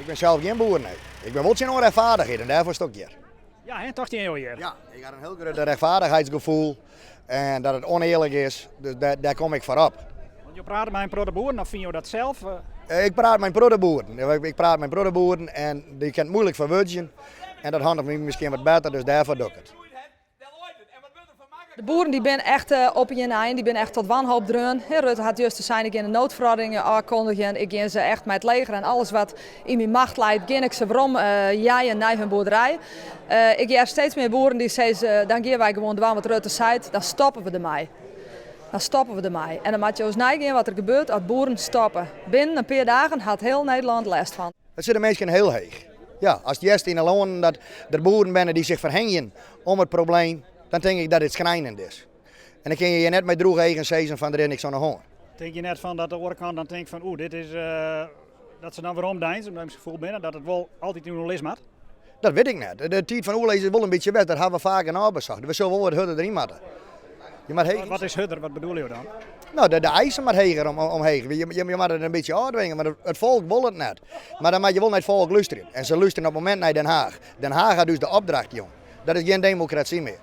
ben zelf geen boer, nee. Ik ben wel zijn rechtvaardigheid en daarvoor stok hier. Ja, hè, toch die heel hier. Ja, ik heb een heel groot rechtvaardigheidsgevoel en dat het oneerlijk is, dus daar kom ik voor op. Want je praat met een pro de boeren, of vind je dat zelf? Ik praat met mijn broederboeren. Ik praat met mijn broederboeren en die kent moeilijk verwurgen. En dat handelt me misschien wat beter, dus daarvoor doe ik het. De boeren die zijn echt op je eind, die zijn echt tot wanhoop dreun. Rutte had juist zijn ik in de noodverordeningen aankondigen. Ik ging ze echt met het leger en alles wat in mijn macht leidt, ging ik ze waarom jaaien naar hun boerderij. Ik heb steeds meer boeren die zeggen, dan gaan wij gewoon doen wat Rutte zei, dan stoppen we ermee. Dan stoppen we ermee. En dan moet je ons nagaan wat er gebeurt als boeren stoppen. Binnen een paar dagen had heel Nederland last van. Het zit de mensen heel heeg. Ja, als het eerst in de loon dat er boeren zijn die zich verhengen om het probleem, dan denk ik dat het schrijnend is. En dan kun je je net met droeg eigen zeggen van er is niks aan de hand. Denk je net van dat de andere kant dan denkt van dit is, dat ze dan weer omdijnen, omdat ze het gevoel binnen dat het wel altijd in een lismat? Dat weet ik niet. De tijd van oorlog is wel een beetje weg, dat hebben we vaak nabezocht. We zullen wel wat hudder erin moeten. Wat is hudder, wat bedoel je dan? Nou, de eisen maar heger omheen. Je moet het een beetje uitdwingen, maar het volk wil het niet. Maar dan moet je wel naar het volk luisteren. En ze luisteren op het moment naar Den Haag. Den Haag had dus de opdracht, jong. Dat is geen democratie meer.